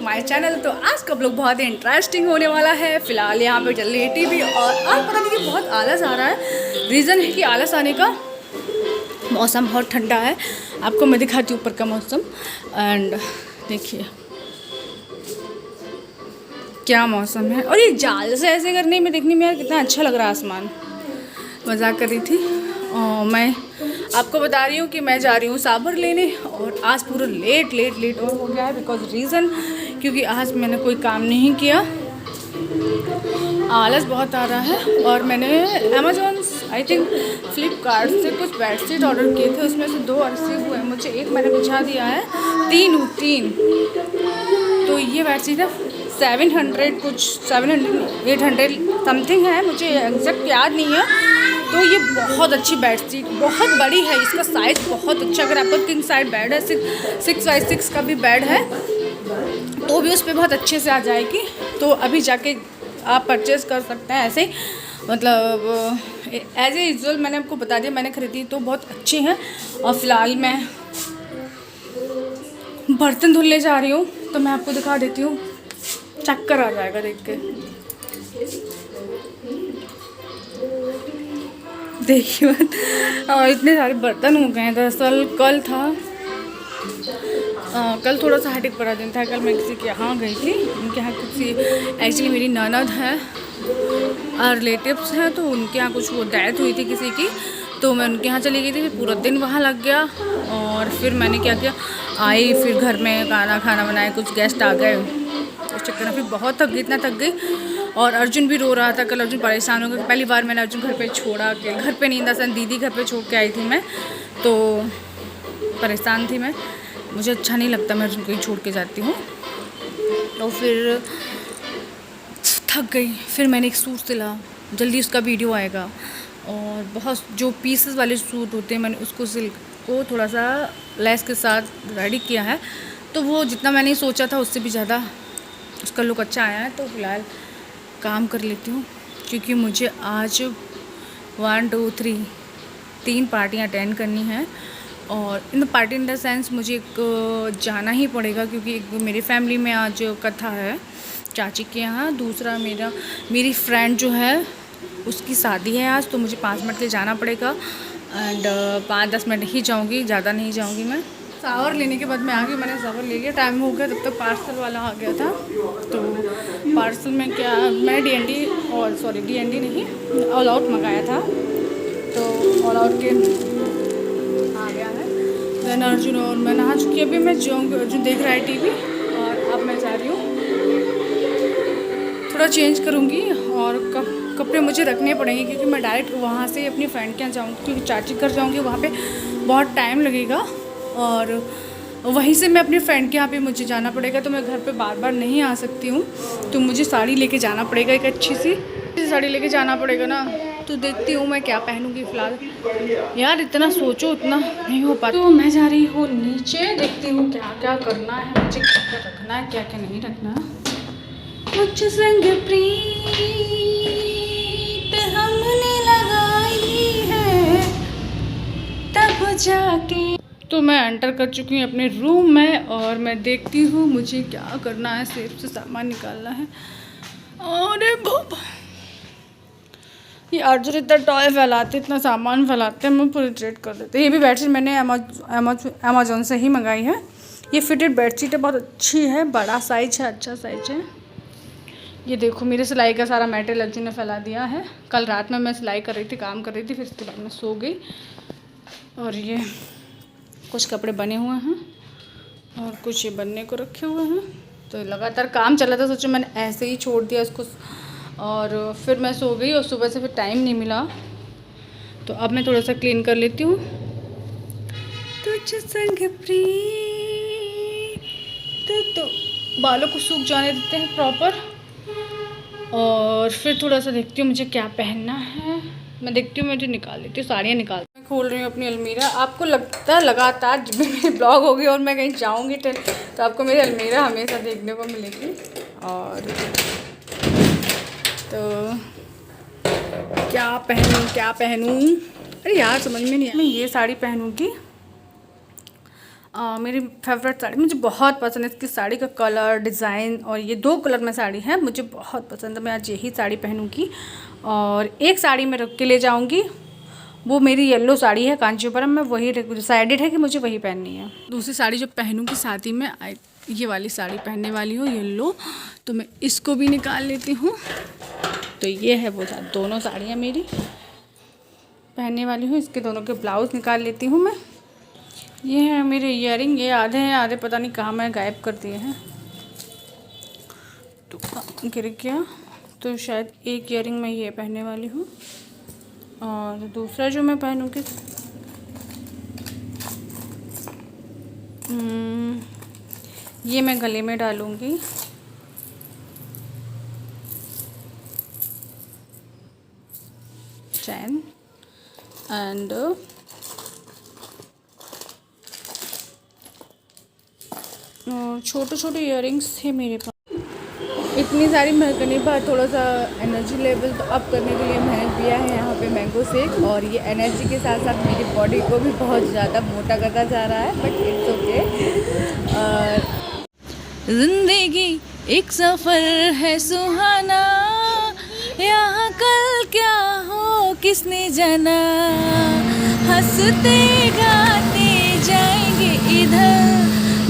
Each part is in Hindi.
My channel. तो आज का ब्लॉग बहुत ही इंटरेस्टिंग होने वाला है। फिलहाल यहाँ पे चल रही है टीवी और आज पता नहीं कि बहुत आलस आ रहा है। रीज़न है कि आलस आने का, मौसम बहुत ठंडा है। आपको मैं दिखाती हूँ ऊपर का मौसम। एंड देखिए क्या मौसम है। और ये जाल से ऐसे करने में, देखने में यार कितना अच्छा लग रहा है आसमान। मजाक कर रही थी। और मैं आपको बता रही हूँ कि मैं जा रही हूँ साबर लेने। और आज पूरा लेट हो गया है। बिकॉज रीज़न क्योंकि आज मैंने कोई काम नहीं किया, आलस बहुत आ रहा है। और मैंने अमेजोन आई थिंक फ्लिपकार्ट से कुछ बेडशीट ऑर्डर किए थे, उसमें से 2 रिसीव हुए मुझे। एक मैंने बिछा दिया है, 3 तो ये बेडशीट है 700 कुछ 700 800 समथिंग है, मुझे एग्जैक्ट याद नहीं है। तो ये बहुत अच्छी बेडशीट, बहुत बड़ी है, इसका साइज़ बहुत अच्छा। अगर आपका किंग साइड बेड है, 6x6 का भी बेड है, तो भी उस पर बहुत अच्छे से आ जाएगी। तो अभी जाके आप परचेज़ कर सकते हैं ऐसे ही, मतलब एज ए यूजुअल मैंने आपको बता दिया मैंने खरीदी, तो बहुत अच्छी हैं। और फिलहाल मैं बर्तन धुलने जा रही हूँ, तो मैं आपको दिखा देती हूँ, चक्कर आ जाएगा देख के। देखिए इतने सारे बर्तन हो गए हैं। दरअसल कल था, कल थोड़ा सा हेडेक भरा दिन था। कल मैं किसी के यहाँ गई थी, उनके यहाँ किसी, एक्चुअली मेरी ननद है और रिलेटिव्स हैं, तो उनके यहाँ कुछ वो डेथ हुई थी किसी की, तो मैं उनके यहाँ चली गई थी। फिर पूरा दिन वहाँ लग गया। और फिर मैंने क्या किया, आई फिर घर में खाना बनाया, कुछ गेस्ट आ गए, उस चक्कर में फिर बहुत थक गई, इतना थक गई। और अर्जुन भी रो रहा था। कल अर्जुन परेशान हो गया। पहली बार मैंने अर्जुन घर पे छोड़ा, के घर पे नहीं था, दीदी घर पे छोड़ के आई थी मैं, तो परेशान थी मैं। मुझे अच्छा नहीं लगता मैं अर्जुन को ही छोड़ के जाती हूँ। तो फिर थक गई। फिर मैंने एक सूट सिला, जल्दी उसका वीडियो आएगा। और बहुत जो पीसेस वाले सूट होते हैं, मैंने उसको सिल को थोड़ा सा लेस के साथ रेडी किया है, तो वो जितना मैंने सोचा था उससे भी ज़्यादा उसका लुक अच्छा आया है। तो फिलहाल काम कर लेती हूँ, क्योंकि मुझे आज 1 2 3 पार्टियाँ अटेंड करनी हैं। और in the party in the sense मुझे एक जाना ही पड़ेगा, क्योंकि एक मेरी फैमिली में आज कथा है चाची के यहाँ। दूसरा मेरी फ्रेंड जो है उसकी शादी है आज, तो मुझे 5 मिनट के लिए जाना पड़ेगा। एंड 5-10 मिनट ही जाऊँगी, ज़्यादा नहीं जाऊँगी मैं। सावर लेने के बाद मैं आ गई, मैंने सावर ले लिया, टाइम हो गया। तब तक पार्सल वाला आ गया था। तो पार्सल में क्या, मैं DND नहीं, ऑल आउट मंगाया था, तो ऑल आउट के आ गया है। देन अर्जुन और मैं नहा चुकी, अभी मैं जाऊँगी, अर्जुन देख रहा है टीवी। और अब मैं जा रही हूँ, थोड़ा चेंज करूँगी और कपड़े मुझे रखने पड़ेंगे, क्योंकि मैं डायरेक्ट वहाँ से अपनी फ्रेंड के यहाँ जाऊँगी, क्योंकि चाची घर जाऊँगी, वहाँ पे बहुत टाइम लगेगा। और वहीं से मैं अपनी फ्रेंड के यहाँ पे मुझे जाना पड़ेगा, तो मैं घर पे बार बार नहीं आ सकती हूँ। तो मुझे साड़ी लेके जाना पड़ेगा, एक अच्छी सी साड़ी लेके जाना पड़ेगा ना। तो देखती हूँ मैं क्या पहनूँगी। फ़िलहाल यार इतना सोचो उतना नहीं हो पाता। तो मैं जा रही हूँ नीचे, देखती हूँ क्या क्या करना है मुझे, क्या क्या रखना है, क्या क्या नहीं रखना। कुछ संग प्रीत हमने लगाई है तब जाके। तो मैं एंटर कर चुकी हूँ अपने रूम में, और मैं देखती हूँ मुझे क्या करना है। सेफ से सामान निकालना है। अरे बाबा, ये अर्जुन इतना टॉय फैलाते, इतना सामान फैलाते हैं, मैं पूरी ट्रेड कर देते। ये भी बेडशीट मैंने अमेजोन से ही मंगाई है। ये फिटेड बेडशीट है, बहुत अच्छी है, बड़ा साइज है, अच्छा साइज है। ये देखो मेरे सिलाई का सारा मटेरियल अर्जुन ने फैला दिया है। कल रात में मैं सिलाई कर रही थी, काम कर रही थी, फिर इसके बाद मैं सो गई। और ये कुछ कपड़े बने हुए हैं और कुछ ये बनने को रखे हुए हैं। तो लगातार काम चला था, सोचो मैंने ऐसे ही छोड़ दिया इसको। और फिर मैं सो गई और सुबह से फिर टाइम नहीं मिला। तो अब मैं थोड़ा सा क्लीन कर लेती हूँ। तुझ संग प्रीत, तो बालों को सूख जाने देते हैं प्रॉपर। और फिर थोड़ा सा देखती हूँ मुझे क्या पहनना है। मैं देखती हूँ, मुझे निकाल लेती हूँ, साड़ियाँ निकाल। मैं खोल रही हूँ अपनी अलमीरा। आपको लगता है लगातार जब भी मेरी ब्लॉग होगी और मैं कहीं जाऊँगी तो आपको मेरी अलमीरा हमेशा देखने को मिलेगी। और तो क्या पहनूँ, अरे यार समझ में नहीं, मैं ये साड़ी पहनूँगी मेरी फेवरेट साड़ी, मुझे बहुत पसंद है इसकी साड़ी का कलर, डिज़ाइन, और ये 2 कलर में साड़ी है, मुझे बहुत पसंद है। मैं आज यही साड़ी पहनूंगी और एक साड़ी मैं रख के ले जाऊंगी, वो मेरी येलो साड़ी है कांचीपुरम में, वही डिसाइडेड है कि मुझे वही पहननी है। दूसरी साड़ी जो पहनूंगी शादी में, ये वाली साड़ी पहनने वाली हूँ येलो, तो मैं इसको भी निकाल लेती हूँ। तो ये है वो दोनों साड़ियाँ मेरी पहनने वाली हूँ, इसके दोनों के ब्लाउज निकाल लेती हूँ मैं। ये है मेरे इयररिंग, ये आधे हैं, आधे पता नहीं कहाँ मैं गायब कर दिए हैं, तो गिर गया, तो शायद एक इयररिंग मैं ये पहनने वाली हूँ और दूसरा जो मैं पहनूँगी ये मैं गले में डालूँगी। चैन एंड छोटे छोटे इयररिंग्स थे मेरे पास। इतनी सारी महकने पर थोड़ा सा एनर्जी लेवल तो अप करने के लिए मैंने पिया है यहाँ पे मैंगो शेक, और ये एनर्जी के साथ साथ मेरी बॉडी को भी बहुत ज़्यादा मोटा करता जा रहा है, बट इट्स ओके। और ज़िंदगी एक सफ़र है सुहाना, यहाँ कल क्या हो किसने जाना, हंसते गाते जाएंगे इधर,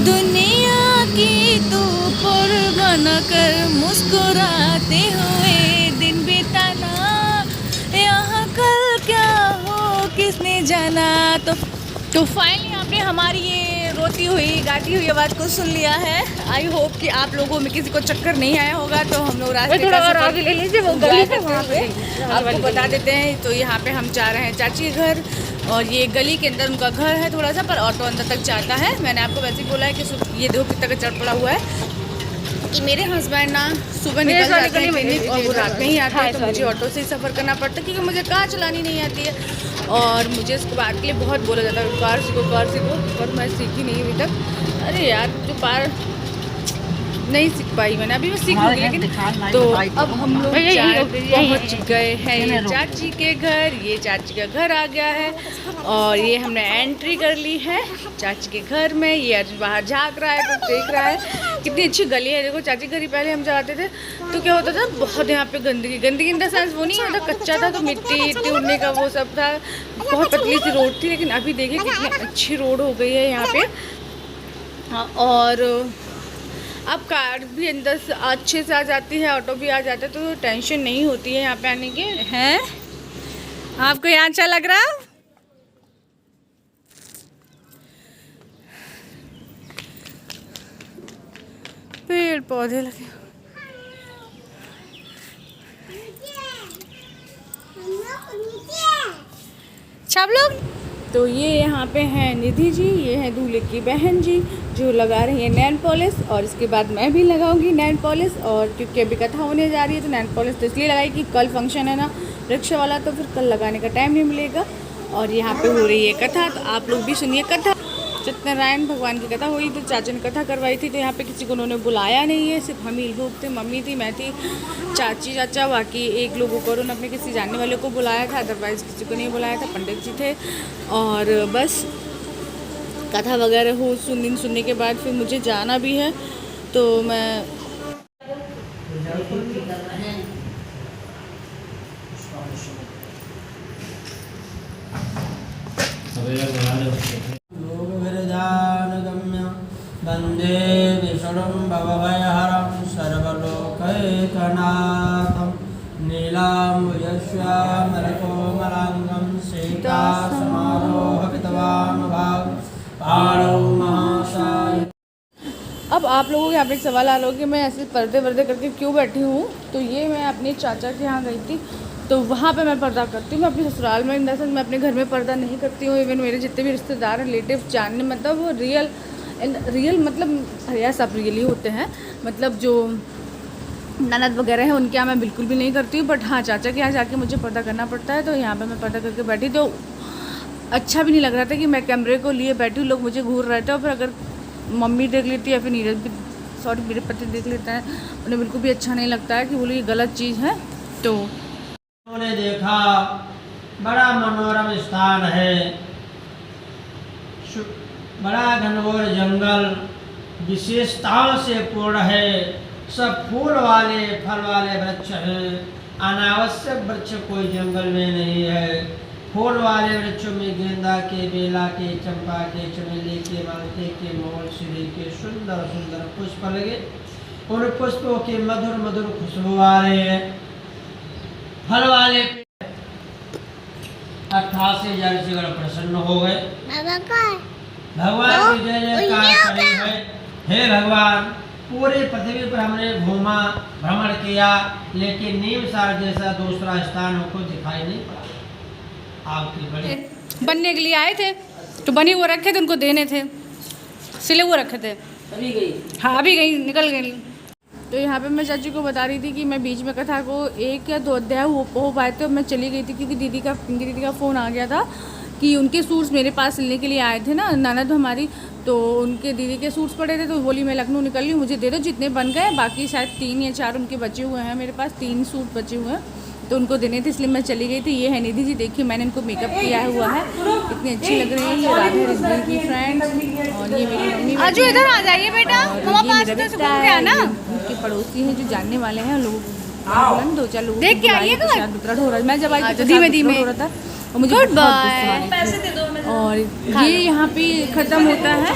दुनिया की तू परवाह न कर, मुस्कुराते हुए दिन बिताना, यहाँ कल क्या हो किसने जाना। तो फाइनली आपने हमारी ये रोती हुई गाती हुई आवाज़ को सुन लिया है। आई होप कि आप लोगों में किसी को चक्कर नहीं आया होगा। तो हम लोग रास्ते थोड़ा और आगे ले लीजिए, वो गली है वहाँ पे, आपको बता देते हैं। तो यहाँ पे हम जा रहे हैं चाची के घर, और ये गली के अंदर उनका घर है थोड़ा सा, पर ऑटो अंदर तक जाता है। मैंने आपको वैसे ही बोला है कि ये देखो कितना का चढ़ पड़ा हुआ है कि मेरे हस्बैंड ना सुबह निकल जाते हैं क्लिनिक और वो रात में ही आते हैं, तो मुझे ऑटो से ही सफ़र करना पड़ता है क्योंकि मुझे कार चलानी नहीं आती है। और मुझे इसको बात के लिए बहुत बोला जाता है कार सीखो, पर मैं सीखी नहीं अभी तक। अरे यार जो पार नहीं सीख पाई मैंने, अभी मैं सीखूंगी लेकिन। तो अब हम लोग पहुँच गए हैं ये चाची के घर, ये चाची का घर आ गया है, और ये हमने एंट्री कर ली है चाची के घर में। ये आज बाहर झाँक रहा है, तो देख रहा है कितनी अच्छी गली है। देखो चाची घर ही पहले हम जाते थे तो क्या होता था, बहुत यहाँ पे गंदगी इन द सेंस वो नहीं था, कच्चा था तो मिट्टी उड़ने का वो सब था, बहुत पतली सी रोड थी। लेकिन अभी देखिए कितनी अच्छी रोड हो गई है यहाँ पे। हाँ, और अब कार भी अंदर से अच्छे से आ जाती है, ऑटो भी आ जाता है, तो टेंशन नहीं होती है यहाँ पे आने की। हैं आपको यहाँ अच्छा लग रहा है? पेड़ पौधे लगे, सब लोग। तो ये यहाँ पे हैं निधि जी, ये है दूल्हे की बहन जी जो लगा रही है नैन पॉलिश, और इसके बाद मैं भी लगाऊंगी नैन पॉलिश। और क्योंकि अभी कथा होने जा रही है तो नैन पॉलिश तो इसलिए लगाई कि कल फंक्शन है ना रिक्शा वाला, तो फिर कल लगाने का टाइम नहीं मिलेगा। और यहाँ पे हो रही है कथा, तो आप लोग भी सुनिए कथा। सत्यनारायण भगवान की कथा हुई थी, चाचा ने कथा करवाई थी, तो यहाँ पे किसी को उन्होंने बुलाया नहीं है, सिर्फ हम ही लोग थे। मम्मी थी, मैं थी, चाची चाचा, बाकी एक लोगों को उन्होंने अपने किसी जानने वाले को बुलाया था, अदरवाइज़ किसी को नहीं बुलाया था, पंडित जी थे। और बस कथा वगैरह हो सुनने के बाद फिर मुझे जाना भी है, तो मैं वंदे विष्णुं भवभयहरं सर्वलोकैकनाथं नीलाम्बुजश्यामलकोमलाङ्गं सीतासमारोहकृतवानुभावं पाणौ महासाय। अब आप लोगों के यहाँ पे एक सवाल आ रहा हो कि मैं ऐसे पर्दे वर्दे करके क्यों बैठी हूँ। तो ये मैं अपने चाचा के यहाँ गई थी, तो वहाँ पे मैं पर्दा करती हूँ। मैं अपने ससुराल में दरअसल मैं अपने घर में पर्दा नहीं करती हूँ। इवन मेरे जितने भी रिश्तेदार रिलेटिव जानने, मतलब वो रियल मतलब या सब रियल ही होते हैं, मतलब जो ननद वगैरह है उनके यहाँ मैं बिल्कुल भी नहीं करती हूँ। बट हाँ, चाचा के यहाँ जाके मुझे पर्दा करना पड़ता है, तो यहाँ पे मैं पर्दा करके बैठी। तो अच्छा भी नहीं लग रहा था कि मैं कैमरे को लिए बैठी हूँ, लोग मुझे घूर रहे थे। और फिर अगर मम्मी देख लेती है या फिर नीरज भी, सॉरी मेरे पति देख लेते हैं, उन्हें बिल्कुल भी अच्छा नहीं लगता है कि बोले ये गलत चीज़ है। तो उन्होंने देखा बड़ा मनोरम स्थान है, बड़ा घनघोर जंगल विशेषताओं से पूर्ण है। सब फूल वाले फल वाले वृक्ष हैं। अनावश्यक वृक्ष कोई जंगल में नहीं है। फूल वाले वृक्षों में गेंदा के, बेला के, चंपा के, चमेली के, मालती के, मोल श्री के सुंदर सुंदर पुष्प लगे। उन पुष्पों के मधुर मधुर खुशबू वाले फल वाले 88,000 से प्रसन्न हो गए। भगवान की जय जयकार करी है। हे भगवान, पूरे पृथ्वी पर हमने घूमा, भ्रमण किया, लेकिन नीमसार जैसा दूसरा स्थान हमको दिखाई नहीं पड़ा। आपकी बड़ी बनने के लिए आए थे तो बने हुए रखे थे, उनको देने थे, सिले हुए रखे थे। अभी गई? हाँ अभी गई, निकल गई। तो यहाँ पे मैं चाची को बता रही थी कि मैं बीच में कथा को 1 या 2 अध्याय हो पाए थे और मैं चली गई थी, क्योंकि दीदी का फ़ोन आ गया था कि उनके सूट्स मेरे पास सिलने के लिए आए थे ना, ननद हमारी। तो उनके दीदी के सूट्स पड़े थे, तो बोली मैं लखनऊ निकल रही हूँ, मुझे दे दो जितने बन गए, बाकी शायद 3 या 4 उनके बचे हुए हैं, मेरे पास 3 सूट बचे हुए हैं, तो उनको देने थे, इसलिए मैं चली गई थी। ये है निधि जी, देखिए मैंने इनको मेकअप किया हुआ है, इतनी अच्छी लग रही है। ये राधा रिजवी की फ्रेंड, और ये मेरी मम्मी। आजू इधर आ जाइए बेटा, मम्मा पास में से घूम के आना। उनके पड़ोसी हैं जो जानने वाले हैं, लोग 2-4 लोग देख के आइएगा। दुतराट हो रहा है। मैं जब आई धीमे धीमे हो रहा था और मुझे बहुत गुस्सा आ रही थी। पैसे दे दो। और ये यहाँ पे ख़त्म होता है।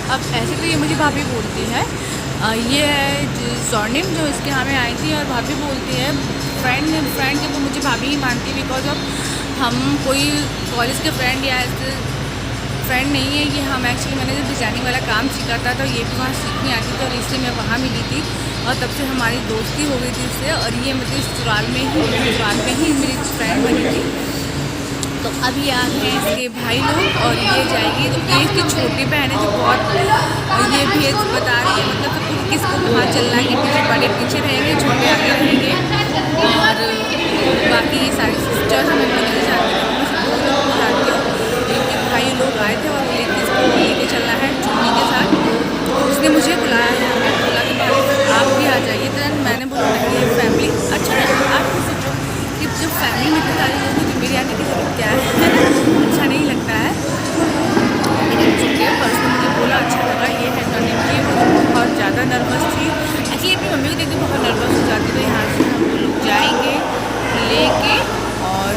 अब ऐसे तो ये मुझे भाभी बोलती है, ये है स्वर्णिम जो इसके यहाँ में आई थी, और भाभी बोलती है फ्रेंड के वो मुझे भाभी ही मानती है, बिकॉज ऑफ हम कोई कॉलेज के फ्रेंड या ऐसे फ्रेंड नहीं है। ये हम एक्चुअली मैंने जब डिज़ाइनिंग वाला काम सीखा था तो ये भी वहाँ सीखने आती थी, और इससे मैं वहाँ मिली थी, और तब से हमारी दोस्ती हो गई थी इससे। और ये मतलब ससुराल में ही मेरी फ्रेंड बनी थी। तो अभी आ गए इसके भाई लोग, और ये जाएगी, तो ये इसकी छोटी बहन है जो बहुत ये भेज बता रही है, मतलब तो किसको कहाँ चलना है, कि पीछे बड़े पीछे रहेंगे, छोटे आगे रहेंगे। और बाकी ये सारी सिस्टर्स मैं नहीं जानती हूँ, मैं सब लोग जानती हूँ। इनके भाई लोग आए थे और इसको लेके चलना है चुन्नी के साथ, तो उसने मुझे बुलाया है, हमें बोला कि आप भी आ जाइए। तो मैंने बोला नहीं, फैमिली अच्छा है। आप सोचो कि जब फैमिली में इतने सारे लोग, तो मेरे आने की जरूरत क्या है, अच्छा नहीं लगता है। लेकिन चुके पर्सनल मुझे बोला अच्छा लगा। ये है टर्निंग की, वो बहुत ज़्यादा नर्वस थी एक्चुअली, अपनी मम्मी को देखते बहुत नर्वस हो जाती। तो यहाँ से हम लोग जाएंगे लेके, और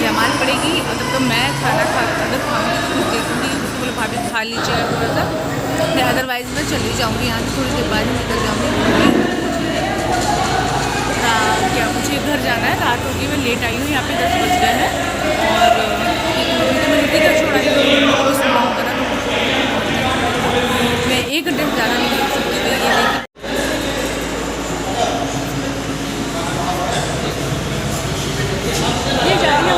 जयमाल पड़ेगी, और तब तो मैं खाना अगर खाऊँगी तो कुछ देखूँगी, उसको बोले भाभी खा लीजिएगा थोड़ा सा, फिर अदरवाइज़ मैं चली जाऊँगी यहाँ से, थोड़ी देर बाद ही निकल जाऊँगी। क्या मुझे घर जाना है, रात होगी, मैं लेट आई हूँ, यहाँ पे 10 बज गए हैं, और मैं रुकी घर छोड़ा मैं 1 घंटे से ज़्यादा नहीं रुक सकती। तो ये जा रही है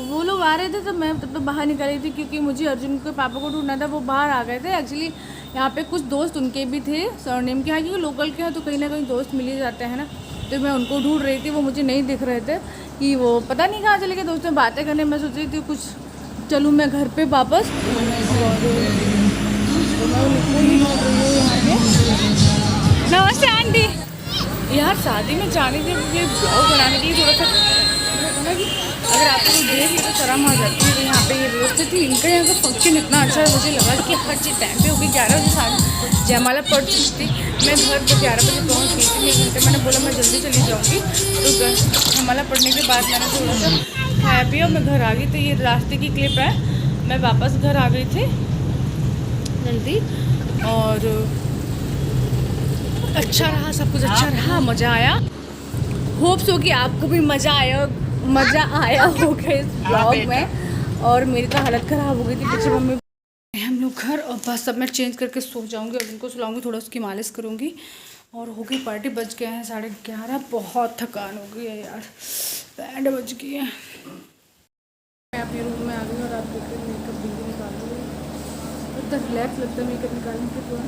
वो लोग आ रहे थे, तो मैं तब तो बाहर निकली थी, क्योंकि मुझे अर्जुन के पापा को ढूंढना था, वो बाहर आ गए थे। एक्चुअली यहाँ पे कुछ दोस्त उनके भी थे सरनेम के यहाँ, क्योंकि लोकल के हैं तो कहीं ना कहीं दोस्त मिल ही जाते हैं ना। तो मैं उनको ढूंढ रही थी, वो मुझे नहीं दिख रहे थे, कि वो पता नहीं कहाँ चले गए। दोस्तों बातें करने मैं सोच रही थी कुछ चलूँ मैं घर पे वापस, और नमस्ते आंटी। यार शादी में जाने के लिए ब्लॉग बनाने के लिए थोड़ा सा अगर आपको कोई देख तो शर्म आ जाती है। तो यहाँ पे ये व्यवस्थित थी, इनका यहाँ का फंक्शन इतना अच्छा है, मुझे लगा कि हर चीज़ टाइम पे होगी। 11 बजे साथ जयमाला पड़ चुकी थी, मैं घर पर 11 बजे पहुँच गई थी। 1 घंटे मैंने बोला मैं जल्दी चली जाऊँगी, तो जयमाला पढ़ने के बाद मैंने थोड़ा सा खाया पिया और मैं घर आ गई। तो ये रास्ते की क्लिप है, मैं वापस घर आ गई थी जल्दी, और अच्छा रहा, सब कुछ अच्छा रहा, मज़ा आया। होप्स हो कि आपको भी मज़ा आया होगा इस ब्लॉग में। और मेरी तो हालत ख़राब हो गई थी पीछे मम्मी। हम लोग घर, और बस सब मैं चेंज करके सो जाऊंगी, और उनको सुलाऊंगी, थोड़ा उसकी मालिश करूंगी, और हो गई पार्टी। बज गए हैं 11:30, बहुत थकान हो गई है यार, 8 बज गई है। मैं अपने रूम में आ गई और आप देख रहे मेकअप भी निकाल रही हूँ, इतना रिलैक्स लगता है मेकअप निकालने के बाद।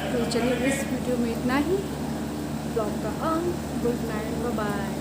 तो चलिए इस वीडियो में इतना ही, ब्लॉग का गुड नाइट, बाय बाय।